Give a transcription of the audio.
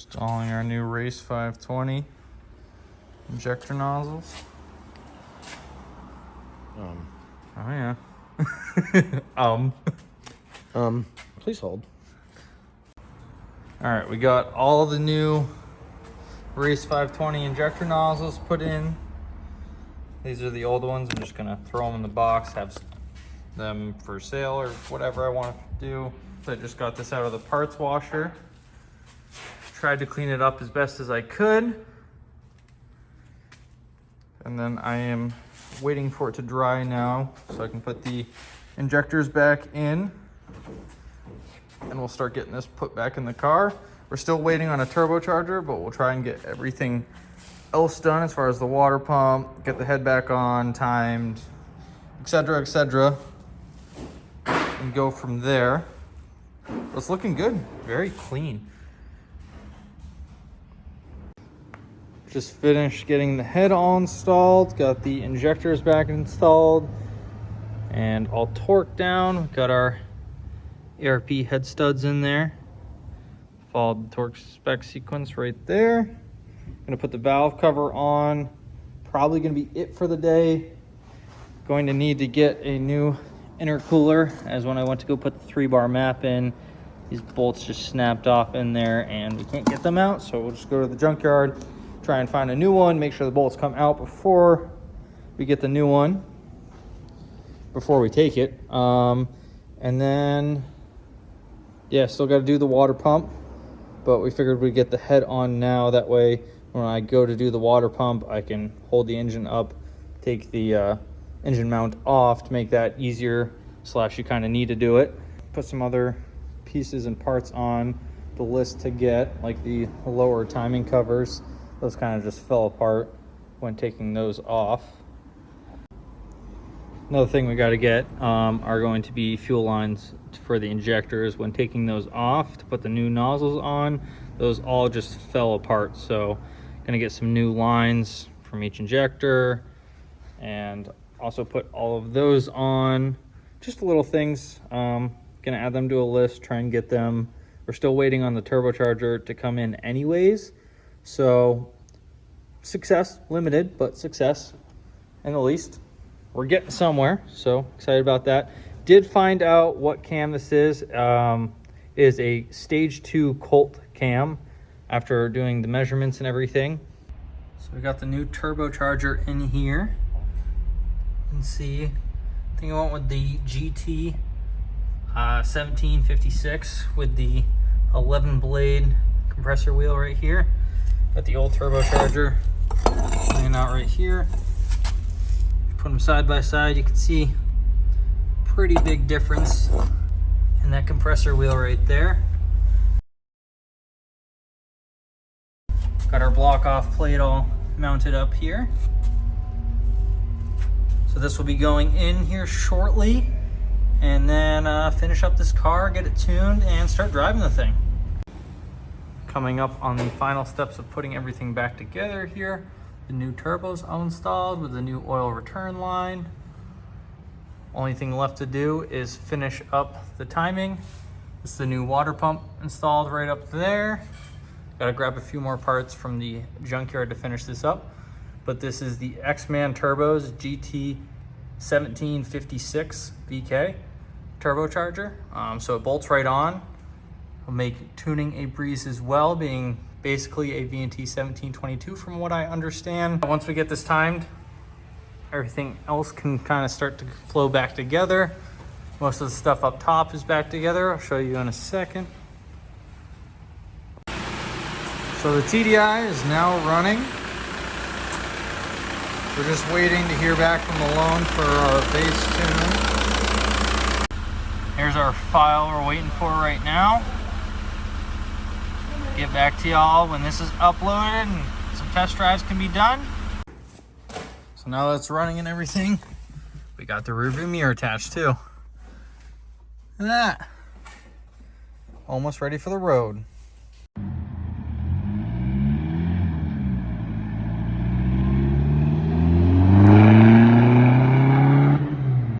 Installing our new Race 520 injector nozzles. Oh yeah. Please hold. All right, we got all the new Race 520 injector nozzles put in. These are the old ones. I'm just gonna throw them in the box, have them for sale or whatever I want to do. So I just got this out of the parts washer. Tried to clean it up as best as I could. And then I am waiting for it to dry now so I can put the injectors back in. And we'll start getting this put back in the car. We're still waiting on a turbocharger, but we'll try and get everything else done as far as the water pump, get the head back on, timed, etc., and go from there. It's looking good, very clean. Just finished getting the head all installed, got the injectors back installed and all torqued down. Got our ARP head studs in there. Followed the torque spec sequence right there. Gonna put the valve cover on. Probably gonna be it for the day. Going to need to get a new intercooler, as when I went to go put the 3-bar map in, these bolts just snapped off in there and we can't get them out, so we'll just go to the junkyard, try and find a new one, make sure the bolts come out before we get the new one, before we take it. And then, yeah, still got to do the water pump, but we figured we'd get the head on now. That way, when I go to do the water pump, I can hold the engine up, take the engine mount off to make that easier, slash you kind of need to do it. Put some other pieces and parts on the list to get, like the lower timing covers. Those kind of just fell apart when taking those off. Another thing we got to get are going to be fuel lines for the injectors. When taking those off to put the new nozzles on, those all just fell apart. So gonna get some new lines from each injector and also put all of those on. Just little things. Gonna add them to a list, try and get them. We're still waiting on the turbocharger to come in anyways. So success, limited, but success in the least. We're getting somewhere, so excited about that. Did find out what cam this is. Is a stage 2 Colt cam after doing the measurements and everything. So we got the new turbocharger in here. You can see, I think I went with the GT 1756 with the 11 blade compressor wheel right here. Got the old turbocharger laying out right here. Put them side by side, you can see pretty big difference in that compressor wheel right there. Got our block off plate all mounted up here. So this will be going in here shortly, and then finish up this car, get it tuned, and start driving the thing. Coming up on the final steps of putting everything back together here. The new turbos all installed with the new oil return line. Only thing left to do is finish up the timing. This is the new water pump installed right up there. Gotta grab a few more parts from the junkyard to finish this up. But this is the X-Man Turbos GT 1756 VK turbocharger. So it bolts right on. Will make tuning a breeze as well, being basically a VNT 1722 from what I understand. Once we get this timed, everything else can kind of start to flow back together. Most of the stuff up top is back together. I'll show you in a second. So the TDI is now running. We're just waiting to hear back from Malone for our base tune. Here's our file we're waiting for right now. Get back to y'all when this is uploaded and some test drives can be done. So now that it's running and everything, we got the rear view mirror attached too. Look at that. Almost ready for the road.